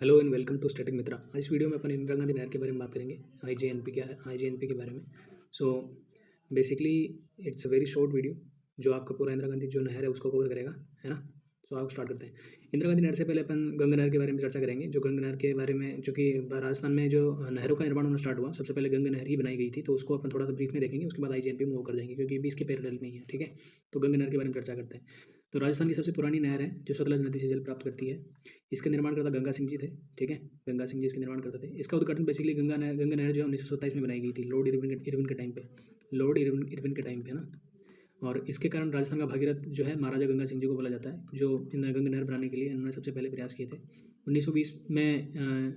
Hello and welcome to static Mitra. इस video में अपन इंदिरा गांधी नहर के बारे में बात करेंगे। आईजीएनपी के बारे में। So basically it's a very short video जो आपका पूरा इंदिरा गांधी जो नहर है उसको कवर करेगा, है ना। तो आप स्टार्ट करते हैं। इंदिरा गांधी नहर से पहले अपन गंगा नहर के बारे में चर्चा करेंगे। जो गंगा नहर के बारे में, जो कि राजस्थान में जो नहरों का निर्माण होना स्टार्ट हुआ, सबसे पहले गंगा नहर ही बनाई गई थी, तो उसको अपन थोड़ा सा ब्रीफ में देखेंगे। उसके बाद आईजीएनपी मूव कर जाएंगे क्योंकि ये भी इसके पैरेलल में ही है, ठीक है। तो गंगा नहर के बारे में चर्चा करते हैं। तो राजस्थान की सबसे पुरानी नहर है जो सतलज नदी से जल प्राप्त करती है। इसका निर्माण करता गंगा सिंह जी थे, ठीक है। गंगा सिंह जी इसके निर्माण करते थे। इसका उद्घाटन बेसिकली गंगा नहर जो है 1927 में बनाई गई थी, लॉर्ड इरविन के टाइम पे, है ना। और इसके कारण राजस्थान का भागीरथ जो है महाराजा गंगा सिंह जी को बोला जाता है, जो गंगा नहर बनाने के लिए इन्होंने सबसे पहले प्रयास किए थे। 1920 में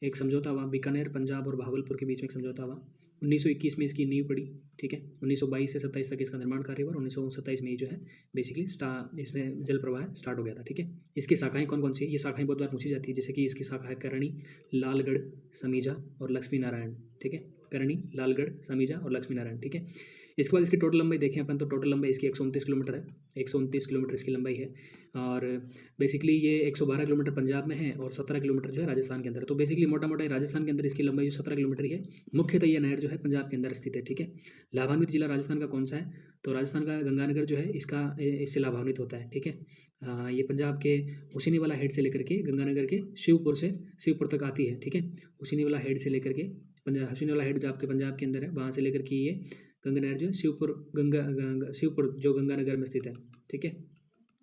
एक समझौता हुआ, बीकानेर पंजाब और भावलपुर के बीच में एक समझौता हुआ। 1921 में इसकी नींव पड़ी, ठीक है। 1922 से 27 तक इसका निर्माण कार्य हुआ और 1927 में ही जो है बेसिकली इसमें जल प्रवाह स्टार्ट हो गया था, ठीक है। इसकी शाखाएं कौन कौन सी है, ये शाखाएं बहुत बार पूछी जाती है, जैसे कि इसकी शाखा है करणी, लालगढ़, समीजा और लक्ष्मी नारायण, ठीक है। करणी, लालगढ़, समीजा और लक्ष्मी नारायण, ठीक है। इसके बाद इसकी टोटल लंबाई देखें अपन, तो टोटल लंबाई इसकी 129 किलोमीटर है। 129 किलोमीटर इसकी लंबाई है। और बेसिकली ये 112 किलोमीटर पंजाब में है और 17 किलोमीटर जो है राजस्थान के अंदर। तो बेसिकली मोटा मोटा राजस्थान के अंदर इसकी लंबाई जो 17 किलोमीटर ही है। मुख्यतः ये नहर जो है पंजाब के अंदर स्थित है, ठीक है। लाभान्वित जिला राजस्थान का कौन सा है, तो राजस्थान का गंगानगर जो है इसका इससे लाभान्वित होता है, ठीक है। ये पंजाब के हुसैनी वाला हेड से लेकर के गंगानगर के शिवपुर तक आती है, ठीक है। हुसैनी वाला हेड से लेकर के हुसैनी वाला हेड जो आपके पंजाब के अंदर है, वहाँ से लेकर के ये गंगा नहर जो है शिवपुर जो गंगानगर में स्थित है, ठीक है,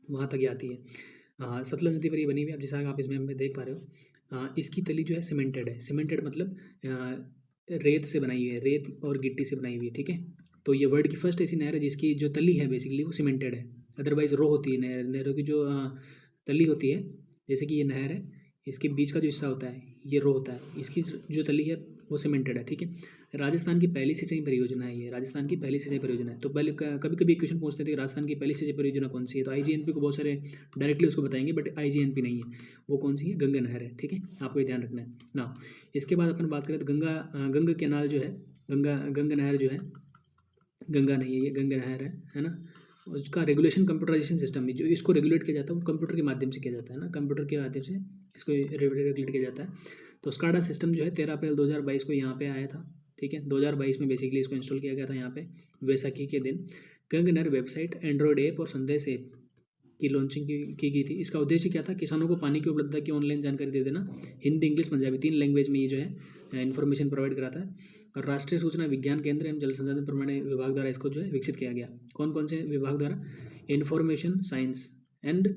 वहाँ तक ये आती है। सतलज नदी पर ये बनी हुई है। अब जैसा आप इसमें देख पा रहे हो, इसकी तली जो है सीमेंटेड है। सीमेंटेड मतलब रेत से बनाई हुई है, रेत और गिट्टी से बनाई हुई है, ठीक है। तो ये वर्ल्ड की फर्स्ट ऐसी नहर है जिसकी जो तली है बेसिकली वो सीमेंटेड है। अदरवाइज रो होती है नहरों की जो तली होती है, जैसे कि ये नहर है, इसके बीच का जो हिस्सा होता है ये रो होता है, इसकी जो तली है वो सीमेंटेड है, ठीक है। राजस्थान की पहली सिंचाई परियोजना है ये, राजस्थान की पहली सिंचाई परियोजना है। तो पहले कभी कभी क्वेश्चन पूछते थे कि राजस्थान की पहली सिंचाई परियोजना कौन सी है, तो आईजीएनपी को बहुत सारे डायरेक्टली उसको बताएंगे, बट आईजीएनपी नहीं है। वो कौन सी है, गंगा नहर है, ठीक है। आपको ये ध्यान रखना है ना। इसके बाद अपन बात करें तो गंगा कैनाल जो है, गंगा नहर जो है, गंगा नहीं है ये, गंगा नहर है ना। उसका रेगुलेशन कंप्यूटराइजेशन सिस्टम में जो इसको रेगुलेट किया जाता है वो कंप्यूटर के माध्यम से किया जाता है ना, कंप्यूटर के माध्यम से इसको रेगुलेट किया जाता है। तो स्काडा सिस्टम जो है 13 अप्रैल 2022 को यहाँ पे आया था, ठीक है। 2022 में बेसिकली इसको इंस्टॉल किया गया था यहाँ पे वैसाखी के दिन। गंगा नहर वेबसाइट, एंड्रॉयड ऐप और संदेश ऐप की लॉन्चिंग की गई थी। इसका उद्देश्य क्या था, किसानों को पानी की उपलब्धता की ऑनलाइन जानकारी दे देना। हिंदी, इंग्लिश, पंजाबी 3 लैंग्वेज में ये जो है इन्फॉर्मेशन प्रोवाइड कराता है। और राष्ट्रीय सूचना विज्ञान केंद्र एवं जल संसाधन प्रबंधन विभाग द्वारा इसको जो है विकसित किया गया। कौन कौन से विभाग द्वारा, information science and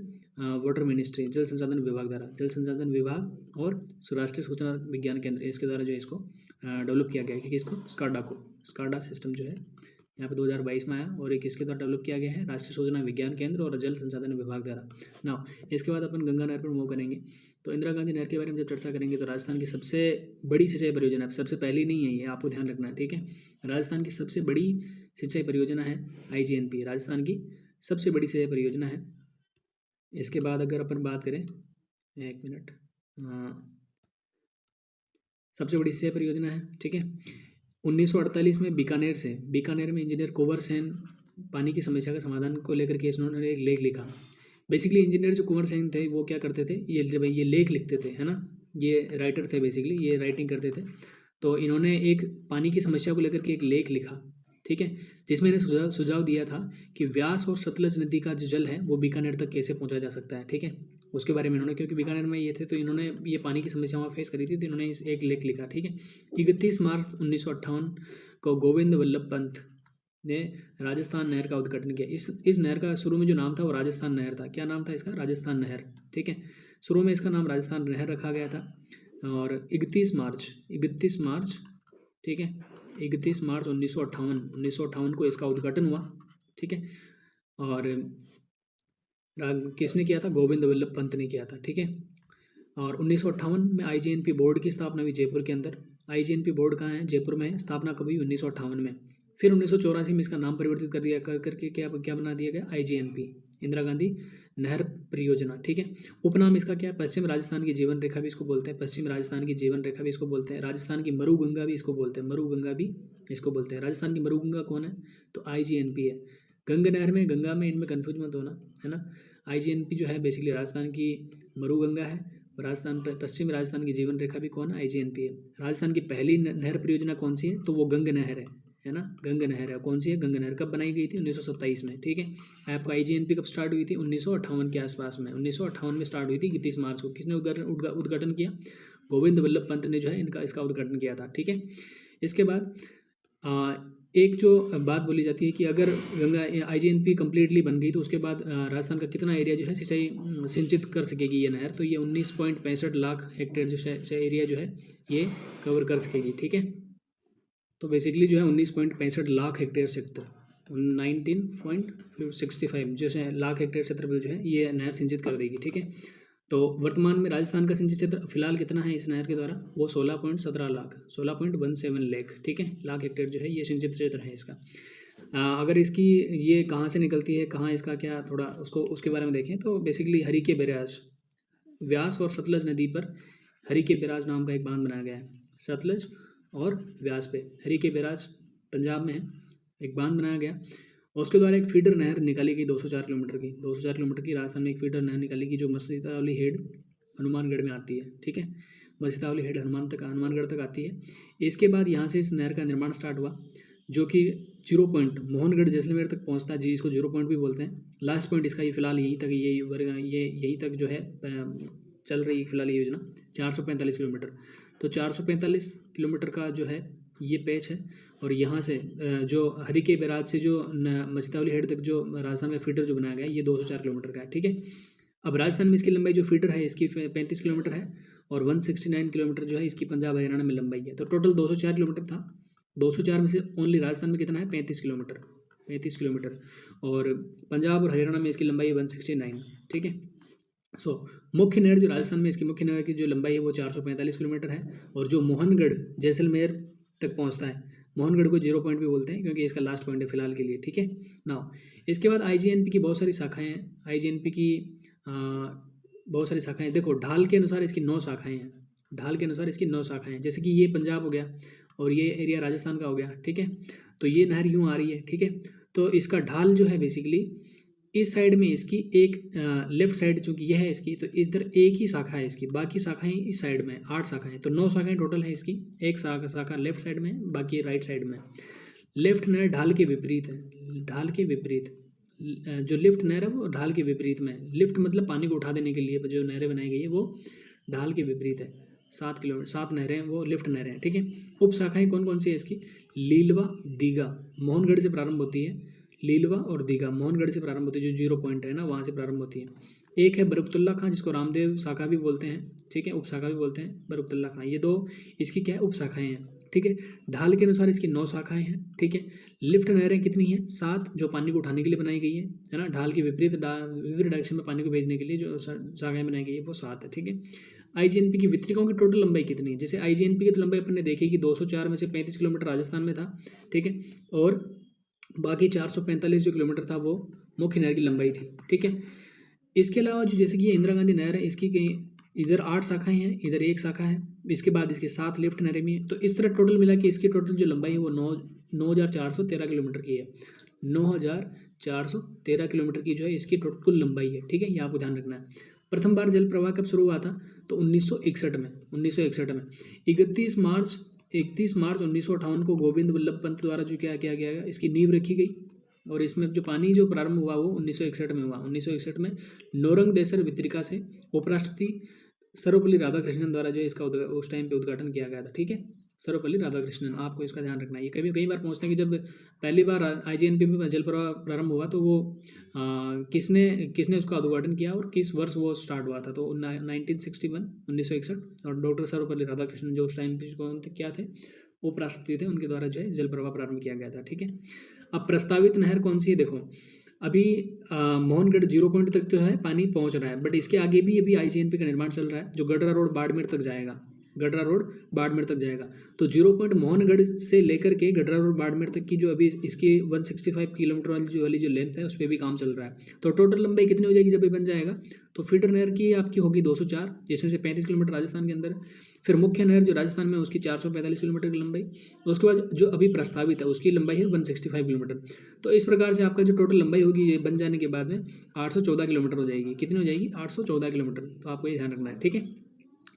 water ministry, जल संसाधन विभाग द्वारा, जल संसाधन विभाग और राष्ट्रीय सूचना विज्ञान केंद्र, इसके द्वारा जो है इसको डेवलप किया गया है। क्योंकि इसको स्काडा सिस्टम जो है यहाँ पे 2022 में आया और एक इसके द्वारा डेवलप किया गया है राष्ट्रीय सूचना विज्ञान केंद्र और जल संसाधन विभाग द्वारा ना। इसके बाद अपन गंगा नहर पर मूव करेंगे। तो इंदिरा गांधी नहर के बारे में जब चर्चा करेंगे तो राजस्थान की सबसे बड़ी सिंचाई परियोजना है, सबसे पहली नहीं है ये, आपको ध्यान रखना है, ठीक है। राजस्थान की सबसे बड़ी सिंचाई परियोजना है आईजीएनपी, राजस्थान की सबसे बड़ी सिंचाई परियोजना है। इसके बाद अगर अपन बात करें, एक मिनट, सबसे बड़ी सिंचाई परियोजना है, ठीक है। 1948 में बीकानेर में इंजीनियर कुंवर सेन पानी की समस्या का समाधान को लेकर के इन्होंने एक लेख लिखा। बेसिकली इंजीनियर जो कुंवर सेन थे वो क्या करते थे, ये लेख लिखते थे, है ना। ये राइटर थे बेसिकली, ये राइटिंग करते थे। तो इन्होंने एक पानी की समस्या को लेकर के एक लेख लिखा, ठीक है, जिसमें इन्हें सुझाव दिया था कि व्यास और सतलज नदी का जो जल है वो बीकानेर तक कैसे पहुंचा जा सकता है, ठीक है। उसके बारे में इन्होंने, क्योंकि बीकानेर में ये थे तो इन्होंने ये पानी की समस्या वहाँ फेस करी थी, तो इन्होंने एक लेख लिखा, ठीक है। 31 मार्च 1958 को गोविंद वल्लभ पंत ने राजस्थान नहर का उद्घाटन किया। इस नहर का शुरू में जो नाम था वो राजस्थान नहर था। क्या नाम था इसका, राजस्थान नहर, ठीक है। शुरू में इसका नाम राजस्थान नहर रखा गया था। और 31 मार्च, ठीक है, 31 मार्च 1958 को इसका उद्घाटन हुआ, ठीक है। और किसने किया था, गोविंद वल्लभ पंत ने किया था, ठीक है। और 1958 में आईजीएनपी बोर्ड की स्थापना हुई जयपुर के अंदर। आईजीएनपी बोर्ड कहाँ है, जयपुर में है। स्थापना कब हुई, 1958 में। फिर 1984 में इसका नाम परिवर्तित कर दिया, करके क्या बना दिया गया, आईजीएनपी, इंदिरा गांधी नहर परियोजना, ठीक है। उपनाम इसका क्या है, पश्चिम राजस्थान की जीवन रेखा भी इसको बोलते हैं, पश्चिम राजस्थान की जीवन रेखा भी इसको बोलते हैं। राजस्थान की मरु गंगा भी इसको बोलते हैं, मरु गंगा भी इसको बोलते हैं। राजस्थान की मरु गंगा कौन है, तो आईजीएनपी है। गंगा नहर में, गंगा में, इनमें कन्फ्यूज मत होना, है ना। आईजीएनपी जो है बेसिकली राजस्थान की मरु गंगा है राजस्थान पश्चिमी राजस्थान की जीवन रेखा भी कौन है? IGNP है। राजस्थान की पहली नहर परियोजना कौन सी है? तो वो गंग नहर है ना, गंग नहर है। कौन सी है? गंग नहर। कब बनाई गई थी? 1927 में, ठीक है। आपका IGNP कब स्टार्ट हुई थी? 1958 के आसपास में, 1958 में स्टार्ट हुई थी 31 मार्च को। किसने उद्घाटन किया? गोविंद वल्लभ पंत ने जो है इसका उद्घाटन किया था, ठीक है। इसके बाद एक जो बात बोली जाती है कि अगर गंगा IGNP कम्प्लीटली बन गई तो उसके बाद राजस्थान का कितना एरिया जो है सिंचाई सिंचित कर सकेगी ये नहर? तो ये 19.65 लाख हेक्टेयर जो एरिया जो है ये कवर कर सकेगी, ठीक है। तो बेसिकली जो है 19.65 लाख हेक्टेयर क्षेत्र, 19.65 जो है लाख हेक्टेयर क्षेत्र पर जो है ये नहर सिंचित कर देगी, ठीक है। तो वर्तमान में राजस्थान का सिंचित क्षेत्र फिलहाल कितना है इस नहर के द्वारा? वो 16.17 लाख, 16.17 लाख, ठीक है, लाख हेक्टेयर जो है ये सिंचित क्षेत्र है इसका। अगर इसकी ये कहाँ से निकलती है, कहाँ इसका क्या थोड़ा उसको उसके बारे में देखें तो बेसिकली हरिके बैराज, व्यास और सतलज नदी पर हरिके बैराज नाम का एक बांध बनाया गया है। सतलज और व्यास पे हरिके बैराज पंजाब में है, एक बांध बनाया गया और उसके द्वारा एक फीडर नहर निकाली गई 204 किलोमीटर की, 204 किलोमीटर की राजस्थान में एक फीडर नहर निकाली गई जो मसीतावली हेड हनुमानगढ़ में आती है, ठीक है। मसीतावली हेड हनुमानगढ़ तक आती है। इसके बाद यहाँ से इस नहर का निर्माण स्टार्ट हुआ जो कि 0 पॉइंट मोहनगढ़ जैसलमेर तक पहुँचता है, जी इसको 0 पॉइंट भी बोलते हैं। लास्ट पॉइंट इसका ये फिलहाल यहीं तक ये यहीं तक जो है चल रही फिलहाल ये योजना 445 किलोमीटर। तो 445 किलोमीटर का जो है ये पैच है और यहाँ से जो हरिके बैराज से जो मछतावली हेड तक जो राजस्थान का फीडर जो बनाया गया है ये 204 किलोमीटर का है, ठीक है। अब राजस्थान में इसकी लंबाई जो फीडर है इसकी 35 किलोमीटर है और 169 किलोमीटर जो है इसकी पंजाब हरियाणा में लंबाई है। तो टोटल 204 किलोमीटर था, 204 में से ओनली राजस्थान में कितना है? 35 किलोमीटर, 35 किलोमीटर और पंजाब और हरियाणा में इसकी लंबाई है 169, ठीक है। मुख्य नहर जो राजस्थान में इसकी मुख्य नहर की जो लंबाई है वो 445 किलोमीटर है और जो मोहनगढ़ जैसलमेर तक पहुंचता है, मोहनगढ़ को 0 पॉइंट भी बोलते हैं क्योंकि इसका लास्ट पॉइंट है फिलहाल के लिए, ठीक है। नाउ इसके बाद IGNP की बहुत सारी शाखाएं हैं। IGNP की बहुत सारी शाखाएं, देखो ढाल के अनुसार इसकी 9 शाखाएं हैं, ढाल के अनुसार इसकी 9 शाखाएं हैं। जैसे कि ये पंजाब हो गया और ये एरिया राजस्थान का हो गया, ठीक है। तो ये नहर यूँ आ रही है, ठीक है। तो इसका ढाल जो है बेसिकली इस साइड में इसकी एक लेफ्ट साइड चूंकि यह है इसकी, तो इधर एक ही शाखा है इसकी, बाकी शाखाएं इस साइड में 8 शाखाएं, तो 9 शाखाएं टोटल है इसकी। एक शाखा लेफ्ट साइड में, बाकी राइट साइड में। लेफ्ट नहर ढाल के विपरीत है, ढाल के विपरीत जो लिफ्ट नहर है वो ढाल के विपरीत में। लिफ्ट मतलब पानी को उठा देने के लिए जो नहरें बनाई गई है वो ढाल के विपरीत है। 7 नहरें वो लिफ्ट नहरें हैं, ठीक है। उप शाखाएं कौन कौन सी है इसकी? लीलवा, दीघा, मोहनगढ़ से प्रारंभ होती है। लीलवा और दीघा मोहनगढ़ से प्रारंभ होती है, जो 0 पॉइंट है ना वहाँ से प्रारंभ होती है। एक है बरकतुल्ला खां जिसको रामदेव शाखा भी बोलते हैं, ठीक है, उप शाखा भी बोलते हैं बरकतुल्ला खां। ये दो इसकी क्या है? उप शाखाएं हैं, ठीक है। ढाल के अनुसार इसकी 9 शाखाएं हैं, ठीक है। लिफ्ट नहरें कितनी हैं? 7 जो पानी को उठाने के लिए बनाई गई है ना। ढाल के विपरीत डायरेक्शन में पानी को भेजने के लिए जो शाखाएं बनाई गई है वो 7 है, ठीक है। IGNP की वितरिकाओं की टोटल लंबाई कितनी है? जैसे IGNP की तो लंबाई अपन ने देखी कि 204 में से 35 किलोमीटर राजस्थान में था, ठीक है, और बाकी 445 जो किलोमीटर था वो मुख्य नहर की लंबाई थी, ठीक है। इसके अलावा जो जैसे कि ये इंदिरा गांधी नहर है इसकी कहीं इधर 8 शाखाएं हैं, इधर 1 शाखा है, इसके बाद इसके 7 लिफ्ट नहरें भी हैं। तो इस तरह टोटल मिला के इसकी टोटल जो लंबाई है वो 9,413 किलोमीटर की है। 9,413 किलोमीटर की जो है इसकी टोटल कुल लंबाई है, ठीक है। ये आपको ध्यान रखना है। प्रथम बार जल प्रवाह कब शुरू हुआ था? तो 1961 में, 1961 में 31 मार्च 1958 को गोविंद वल्लभ पंत द्वारा जो क्या किया गया इसकी नींव रखी गई और इसमें जो पानी जो प्रारंभ हुआ वो 1961 में हुआ। 1961 में नोरंग देसर वितरिका से उपराष्ट्रपति सर्वपल्ली राधाकृष्णन द्वारा जो इसका उस टाइम पे उद्घाटन किया गया था, ठीक है। सर्वपल्ली राधाकृष्णन, आपको इसका ध्यान रखना है। ये कई बार पूछते हैं कि जब पहली बार IGNP में जल प्रवाह प्रारंभ हुआ तो वो किसने उसका उद्घाटन किया और किस वर्ष वो स्टार्ट हुआ था? तो 1961 और डॉक्टर सर्वपल्ली राधाकृष्णन जो उस टाइम पे कौन क्या थे? उपराष्ट्रपति थे, उनके द्वारा जो है जल प्रवाह प्रारंभ किया गया था, ठीक है। अब प्रस्तावित नहर कौन सी है? देखो अभी मोहनगढ़ 0 पॉइंट तक जो है पानी पहुंच रहा है, बट इसके आगे भी अभी IGNP का निर्माण चल रहा है जो गडरा रोड बाड़मेर तक जाएगा, गडरा रोड बाड़मेर तक जाएगा। तो 0 पॉइंट मोहनगढ़ से लेकर के गडरा रोड बाड़मेर तक की जो अभी इसकी 165 किलोमीटर वाली जो लेंथ है उस पर भी काम चल रहा है। तो टोटल लंबाई कितनी हो जाएगी जब ये बन जाएगा? तो फीडर नहर की आपकी होगी 204, जिसमें से 35 किलोमीटर राजस्थान के अंदर। फिर मुख्य नहर जो राजस्थान में उसकी 445 किलोमीटर की लंबाई, उसके बाद जो अभी प्रस्तावित है उसकी लंबाई है 165 किलोमीटर। तो इस प्रकार से आपका जो टोटल लंबाई होगी ये बन जाने के बाद में 814 किलोमीटर हो जाएगी। कितनी हो जाएगी? 814 किलोमीटर। तो आपको ये ध्यान रखना है, ठीक है।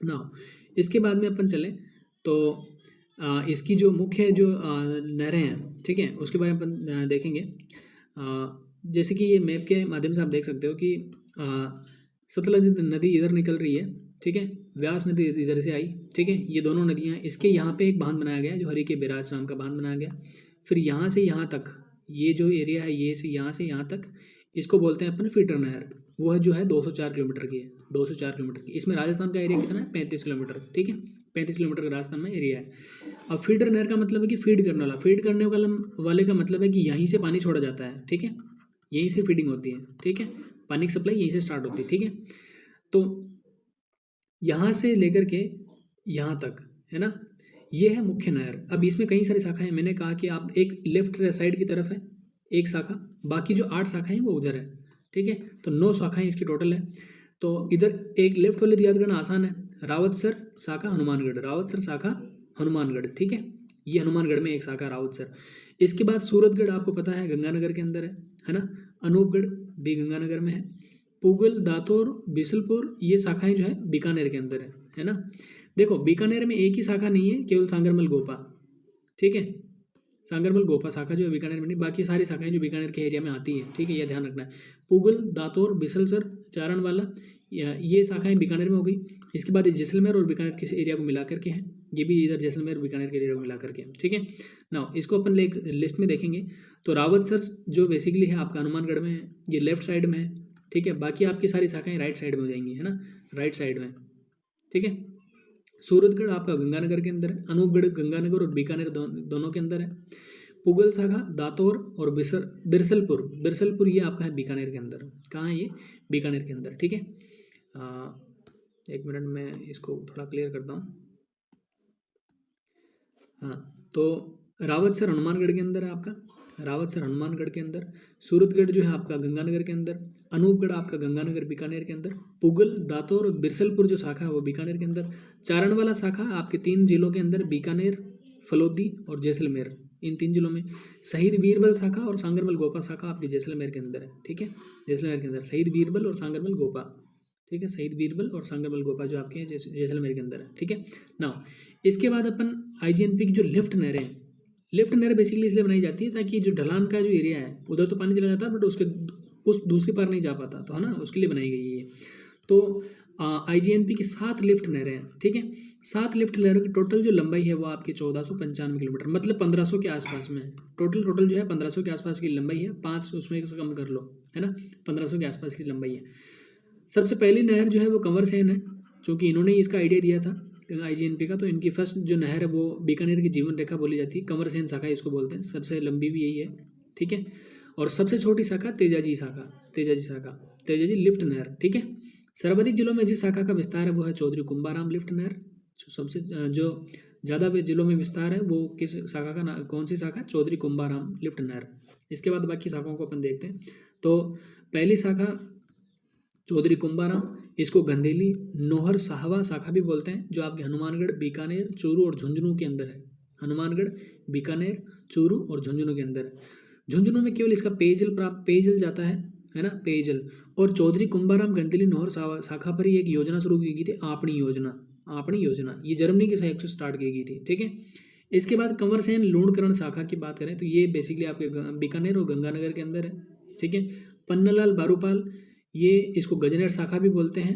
नाउ इसके बाद में अपन चलें तो इसकी जो मुख्य जो नहरें हैं, ठीक है, उसके बारे में अपन देखेंगे। जैसे कि ये मैप के माध्यम से आप देख सकते हो कि सतलज नदी इधर निकल रही है, ठीक है, व्यास नदी इधर से आई, ठीक है, ये दोनों नदियाँ, इसके यहाँ पे एक बांध बनाया गया जो हरि के बैराज नाम का बांध बनाया गया। फिर यहाँ से यहाँ तक ये जो एरिया है, ये से यहाँ तक, इसको बोलते हैं अपन फीडर नहर। वह जो है 204 किलोमीटर की है, 204 किलोमीटर की। इसमें राजस्थान का एरिया कितना है, 35 किलोमीटर, ठीक है, 35 किलोमीटर का राजस्थान में एरिया है। अब फीडर नहर का मतलब है कि फीड करने वाला, फीड करने वाले का मतलब है कि यहीं से पानी छोड़ा जाता है, ठीक है, यहीं से फीडिंग होती है, ठीक है, पानी की सप्लाई यहीं से स्टार्ट होती है, ठीक है। तो यहाँ से लेकर के यहाँ तक, है ना, ये है मुख्य नहर। अब इसमें कई सारी शाखाएं, मैंने कहा कि आप एक लेफ्ट साइड की तरफ है एक शाखा, बाकी जो 8 शाखाएं वो उधर है, ठीक है, तो 9 शाखाएं इसकी टोटल है। तो इधर एक लेफ्ट वाले याद करना आसान है, रावतसर शाखा हनुमानगढ़, रावतसर शाखा हनुमानगढ़, ठीक है, ये हनुमानगढ़ में एक शाखा रावतसर। इसके बाद सूरतगढ़ आपको पता है गंगानगर के अंदर है ना, अनूपगढ़ भी गंगानगर में है, पुगल, दातोर, बिसलपुर, ये शाखाएं जो है बीकानेर के अंदर है ना। देखो बीकानेर में एक ही शाखा नहीं है, केवल सांगरमल गोपा, ठीक है, सांगरमल गोपा शाखा जो है बीकानेर में नहीं, बाकी सारी शाखाएं जो बीकानेर के एरिया में आती हैं, ठीक है, यह ध्यान रखना है। पुगल, दातोर, बिसलसर, चारणवाला, ये शाखाएं बीकानेर में हो गई। इसके बाद ये जैसलमेर और बीकानेर के एरिया को मिला करके हैं, ये भी इधर जैसलमेर बीकानेर के एरिया को मिला करके, ठीक है ना। इसको अपन एक लिस्ट में देखेंगे तो रावतसर जो बेसिकली है आपका हनुमानगढ़ में है, ये लेफ्ट साइड में है, ठीक है, बाकी आपकी सारी शाखाएं राइट साइड में हो जाएंगी, है ना, राइट साइड में, ठीक है। सूरतगढ़ आपका गंगानगर के अंदर है, अनूपगढ़ गंगानगर और बीकानेर दोनों के अंदर है। पुगल शाखा दातोर और बिरसलपुर ये आपका है बीकानेर के अंदर। कहाँ है ये, बीकानेर के अंदर, ठीक है। एक मिनट में इसको थोड़ा क्लियर करता हूँ। हाँ, तो रावतसर हनुमानगढ़ के अंदर है आपका, रावतसर हनुमानगढ़ के अंदर, सूरतगढ़ जो है आपका गंगानगर के अंदर, अनूपगढ़ आपका गंगानगर बीकानेर के अंदर, पुगल, दातोर और बिरसलपुर जो शाखा है वो बीकानेर के अंदर, चारणवाला शाखा आपके 3 जिलों के अंदर, बीकानेर, फलोदी और जैसलमेर, इन 3 जिलों में। शहीद बीरबल शाखा और सांगरमल गोपा शाखा आपके जैसलमेर के अंदर है, ठीक है, जैसलमेर के अंदर शहीद बीरबल और सांगरमल गोपा, ठीक है, शहीद बीरबल और सांगरमल गोपा जो आपके हैं जैसलमेर के अंदर है, ठीक है ना। इसके बाद अपन आईजीएनपी की जो लिफ्ट नहरें हैं, लिफ्ट नहर बेसिकली इसलिए बनाई जाती है ताकि जो ढलान का जो एरिया है उधर तो पानी चला जाता है बट उसके उस दूसरी पार नहीं जा पाता, तो है ना, उसके लिए बनाई गई है ये। तो आईजीएनपी की 7 लिफ्ट नहरें हैं, ठीक है, 7 लिफ्ट नहरों की टोटल जो लंबाई है वो आपकी 1495 किलोमीटर, मतलब 1500 के आसपास में है। टोटल जो है 1500 के आसपास की लंबाई है, 5 उसमें से कम कर लो, है ना, 1500 के आसपास की लंबाई है। सबसे पहली नहर जो है वो कंवर सेन है, क्योंकि इन्होंने इसका आइडिया दिया था आईजीएनपी का, तो इनकी फर्स्ट जो नहर है वो बीकानेर की जीवन रेखा बोली जाती है, कंवर सेन शाखा इसको बोलते हैं, सबसे लंबी भी यही है, ठीक है। और सबसे छोटी शाखा तेजाजी लिफ्ट नहर, ठीक है। सर्वाधिक जिलों में जिस शाखा का विस्तार है वो है चौधरी कुंभाराम लिफ्ट नहर, सबसे जो ज़्यादा जिलों में विस्तार है वो किस शाखा का कौन सी शाखा, चौधरी कुंभाराम लिफ्ट नहर। इसके बाद बाकी शाखाओं को अपन देखते हैं। तो पहली शाखा चौधरी कुंभाराम, इसको गंधेली नोहर साहवा शाखा भी बोलते हैं, जो आपके हनुमानगढ़, बीकानेर, चूरू और झुंझुनू के अंदर है। हनुमानगढ़, बीकानेर, चूरू और झुंझुनू के अंदर है। झुंझुनू में केवल इसका पेयजल जाता है ना, पेयजल। और चौधरी कुंभाराम गंधेली नोहर शाखा पर ही एक योजना शुरू की गई थी, आपनी योजना, ये जर्मनी के सहयोग से स्टार्ट की गई थी, ठीक है। इसके बाद कंवर सेन लूणकरण शाखा की बात करें तो ये बेसिकली आपके बीकानेर और गंगानगर के अंदर है, ठीक है। पन्नालाल बारूपाल, ये इसको गजनेर शाखा भी बोलते हैं।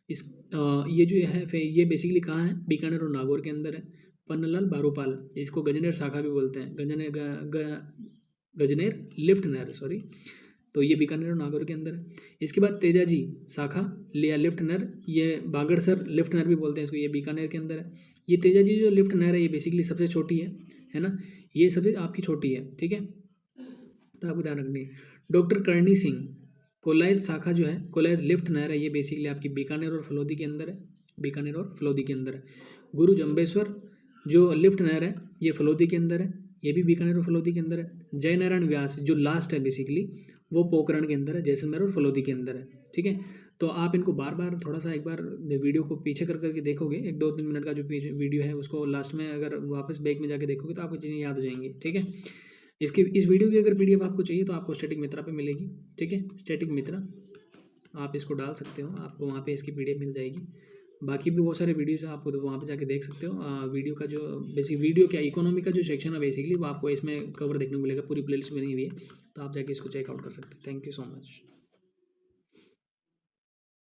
ये जो है ये बेसिकली कहाँ है, बीकानेर और नागौर के अंदर है। पन्नालाल बारूपाल, इसको गजनेर शाखा भी बोलते हैं, गजनेर लिफ्ट नहर, सॉरी, तो ये बीकानेर और नागौर के अंदर है। इसके बाद तेजाजी शाखा लिया लिफ्ट नहर, ये बागड़सर लिफ्ट नहर भी बोलते हैं इसको, ये बीकानेर के अंदर है। ये तेजाजी जो लिफ्ट नहर है ये बेसिकली सबसे छोटी है ना, ये सबसे आपकी छोटी है, ठीक है, तो आपको ध्यान रखनी है। डॉक्टर करणी सिंह कोलायत शाखा जो है, कोलायत लिफ्ट नहर है, ये बेसिकली आपकी बीकानेर और फलोदी के अंदर है। गुरु जम्बेश्वर जो लिफ्ट नहर है ये फलोदी के अंदर है, ये भी बीकानेर और फलोदी के अंदर है। जय नारायण व्यास जो लास्ट है बेसिकली वो पोखरण के अंदर है, जैसलमेर और फलोदी के अंदर है, ठीक है। तो आप इनको बार बार थोड़ा सा एक बार वीडियो को पीछे कर करके देखोगे, 1-2-3 मिनट का जो वीडियो है उसको लास्ट में अगर वापस बैक में जाके देखोगे तो आपको चीज़ें याद हो जाएंगी, ठीक है। इस वीडियो की अगर पीडीएफ आपको चाहिए तो आपको स्टैटिक मित्रा पे मिलेगी, ठीक है, स्टैटिक मित्रा आप इसको डाल सकते हो, आपको वहाँ पे इसकी पीडीएफ मिल जाएगी। बाकी भी बहुत सारे वीडियोज़ हैं, आपको तो वहाँ पे जाके देख सकते हो। वीडियो का जो बेसिक वीडियो क्या इकोनॉमी का जो सेक्शन है बेसिकली वो आपको इसमें कवर देखने को मिलेगा, पूरी प्लेलिस्ट बनी हुई है, तो आप जाके इसको चेकआउट कर सकते हैं। Thank you so much.